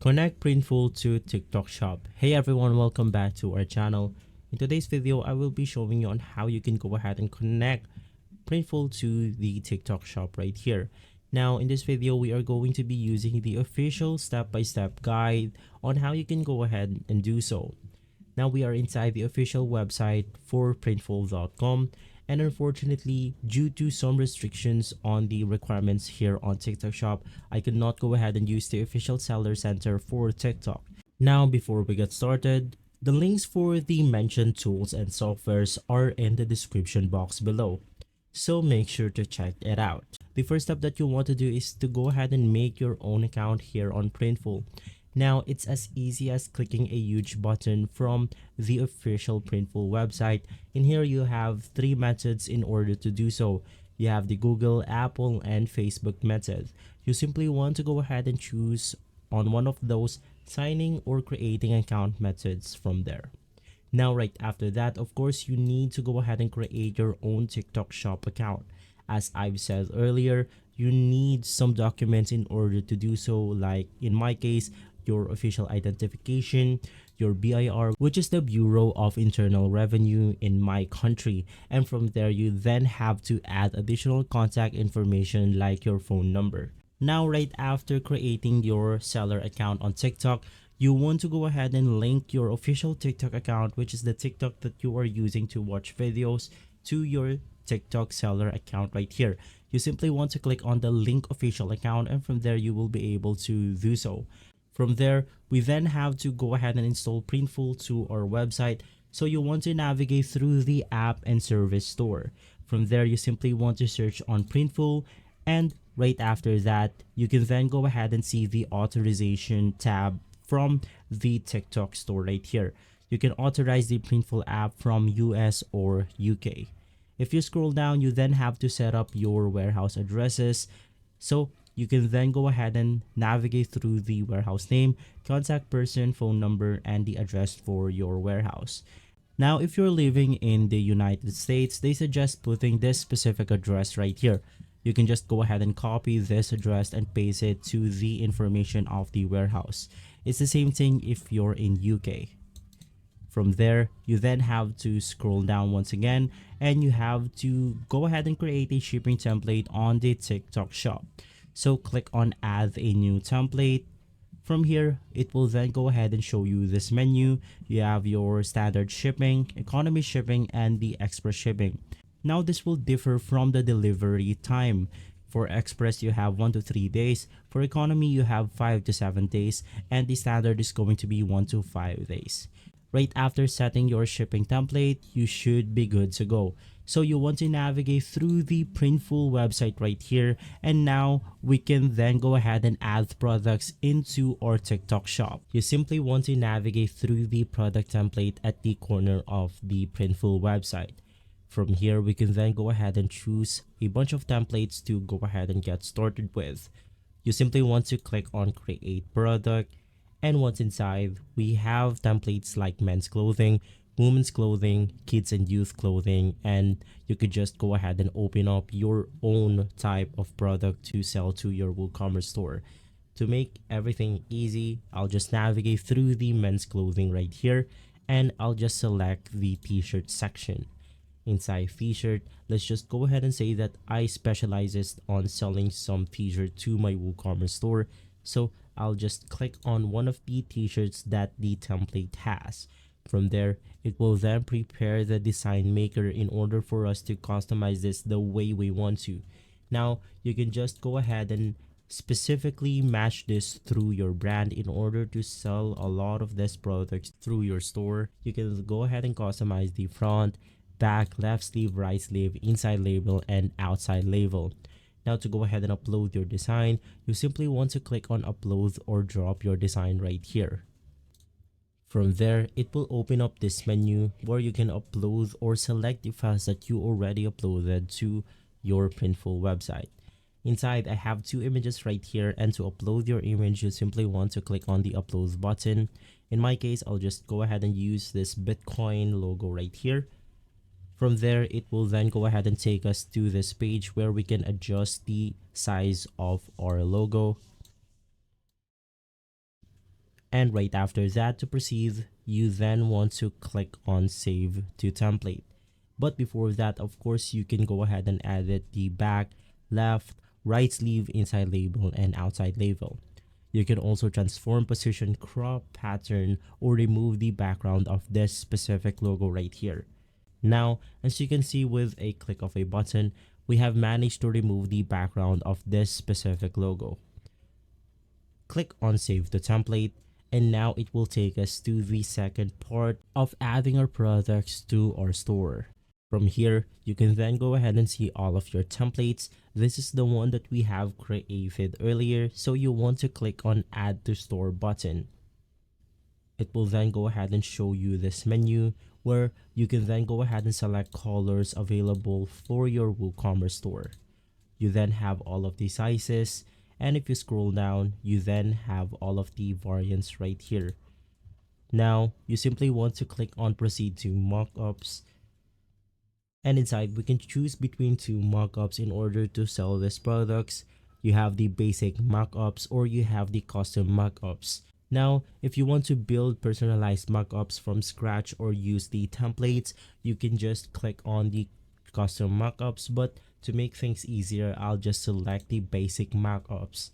Connect Printful to TikTok Shop. Hey everyone, welcome back to our channel. In today's video, I will be showing you on how you can go ahead and connect Printful to the TikTok Shop right here. Now, in this video, we are going to be using the official step-by-step guide on how you can go ahead and do so. Now, we are inside the official website for Printful.com, and unfortunately, due to some restrictions on the requirements here on TikTok Shop, I could not go ahead and use the official seller center for TikTok. Now, before we get started, the links for the mentioned tools and softwares are in the description box below, so make sure to check it out. The first step that you want to do is to go ahead and make your own account here on Printful. Now, it's as easy as clicking a huge button from the official Printful website. In here, you have three methods in order to do so. You have the Google, Apple, and Facebook method. You simply want to go ahead and choose on one of those signing or creating account methods from there. Now, right after that, of course, you need to go ahead and create your own TikTok Shop account. As I've said earlier, you need some documents in order to do so, like in my case, your official identification, your BIR, which is the Bureau of Internal Revenue in my country. And from there, you then have to add additional contact information like your phone number. Now, right after creating your seller account on TikTok, you want to go ahead and link your official TikTok account, which is the TikTok that you are using to watch videos, to your TikTok seller account right here. You simply want to click on the link official account, and from there you will be able to do so. From there, we then have to go ahead and install Printful to our website. So you want to navigate through the app and service store. From there, you simply want to search on Printful, and right after that, you can then go ahead and see the authorization tab from the TikTok store right here. You can authorize the Printful app from US or UK. If you scroll down, you then have to set up your warehouse addresses. So you can then go ahead and navigate through the warehouse name, contact person, phone number, and the address for your warehouse. Now, if you're living in the United States, they suggest putting this specific address right here. You can just go ahead and copy this address and paste it to the information of the warehouse. It's the same thing if you're in UK. From there, you then have to scroll down once again, and you have to go ahead and create a shipping template on the TikTok shop. So click on add a new template. From here, it will then go ahead and show you this menu. You have your standard shipping, economy shipping, and the express shipping. Now, this will differ from the delivery time. For express, you have 1 to 3 days. For economy, you have 5 to 7 days. And the standard is going to be 1 to 5 days. Right after setting your shipping template, you should be good to go. So you want to navigate through the Printful website right here, and now we can then go ahead and add products into our TikTok shop. You simply want to navigate through the product template at the corner of the Printful website. From here, we can then go ahead and choose a bunch of templates to go ahead and get started with. You simply want to click on create product, and once inside, we have templates like men's clothing, women's clothing, kids and youth clothing, and you could just go ahead and open up your own type of product to sell to your WooCommerce store. To make everything easy, I'll just navigate through the men's clothing right here, and I'll just select the t-shirt section. Inside t-shirt, let's just go ahead and say that I specializes on selling some t-shirt to my WooCommerce store. So I'll just click on one of the t-shirts that the template has. From there, it will then prepare the design maker in order for us to customize this the way we want to. Now, you can just go ahead and specifically match this through your brand in order to sell a lot of these products through your store. You can go ahead and customize the front, back, left sleeve, right sleeve, inside label, and outside label. Now, to go ahead and upload your design, you simply want to click on upload or drop your design right here. From there, it will open up this menu where you can upload or select the files that you already uploaded to your Printful website. Inside, I have two images right here, and to upload your image, you simply want to click on the upload button. In my case, I'll just go ahead and use this Bitcoin logo right here. From there, it will then go ahead and take us to this page where we can adjust the size of our logo. And right after that, to proceed, you then want to click on save to template. But before that, of course, you can go ahead and edit the back, left, right sleeve, inside label, and outside label. You can also transform, position, crop, pattern, or remove the background of this specific logo right here. Now, as you can see with a click of a button, we have managed to remove the background of this specific logo. Click on save the template, and now it will take us to the second part of adding our products to our store. From here, you can then go ahead and see all of your templates. This is the one that we have created earlier, so you want to click on add to store button. It will then go ahead and show you this menu where you can then go ahead and select colors available for your WooCommerce store. You then have all of the sizes, and if you scroll down, you then have all of the variants right here. Now, you simply want to click on proceed to mockups, and inside we can choose between two mockups in order to sell these products. You have the basic mockups or you have the custom mockups. Now, if you want to build personalized mockups from scratch or use the templates, you can just click on the custom mockups, but to make things easier, I'll just select the basic mockups.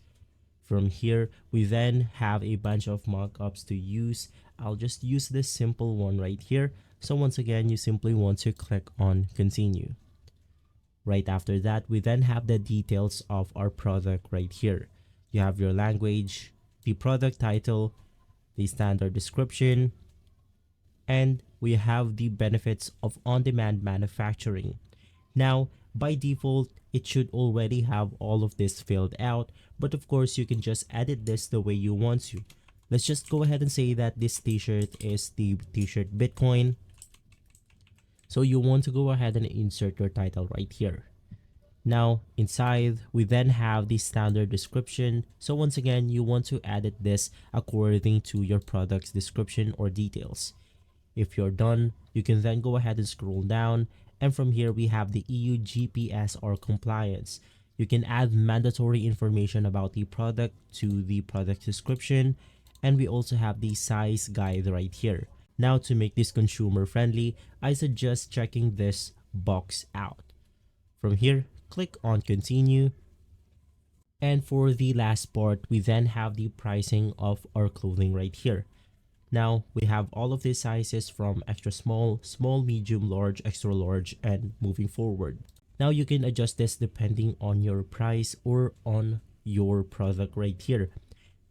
From here, we then have a bunch of mockups to use. I'll just use this simple one right here. So once again, you simply want to click on continue. Right after that, we then have the details of our product right here. You have your language, the product title, the standard description, and we have the benefits of on-demand manufacturing. Now, by default, it should already have all of this filled out, but of course, you can just edit this the way you want to. Let's just go ahead and say that this t-shirt is the t-shirt Bitcoin. So you want to go ahead and insert your title right here. Now, inside, we then have the standard description. So once again, you want to edit this according to your product's description or details. If you're done, you can then go ahead and scroll down. And from here, we have the EU GPS or compliance. You can add mandatory information about the product to the product description. And we also have the size guide right here. Now, to make this consumer friendly, I suggest checking this box out. From here, click on continue. And for the last part, we then have the pricing of our clothing right here. Now, we have all of these sizes from extra small, small, medium, large, extra large, and moving forward. Now, you can adjust this depending on your price or on your product right here.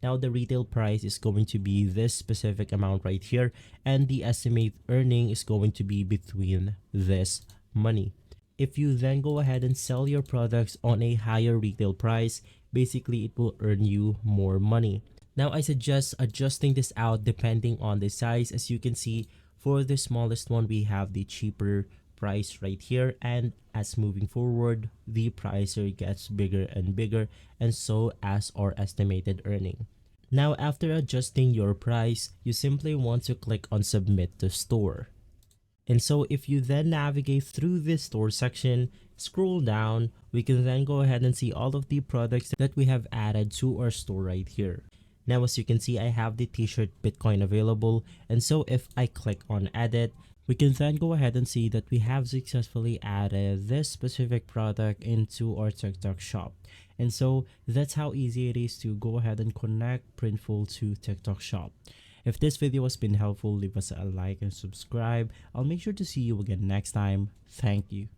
Now, the retail price is going to be this specific amount right here, and the estimate earning is going to be between this money. If you then go ahead and sell your products on a higher retail price, basically it will earn you more money. Now, I suggest adjusting this out depending on the size. As you can see, for the smallest one, we have the cheaper price right here, and as moving forward, the price gets bigger and bigger, and so as our estimated earning. Now, after adjusting your price, you simply want to click on submit to store. And so if you then navigate through this store section, scroll down, we can then go ahead and see all of the products that we have added to our store right here. Now, as you can see, I have the t-shirt Bitcoin available. And so if I click on edit, we can then go ahead and see that we have successfully added this specific product into our TikTok shop. And so that's how easy it is to go ahead and connect Printful to TikTok shop. If this video has been helpful, leave us a like and subscribe. I'll make sure to see you again next time. Thank you.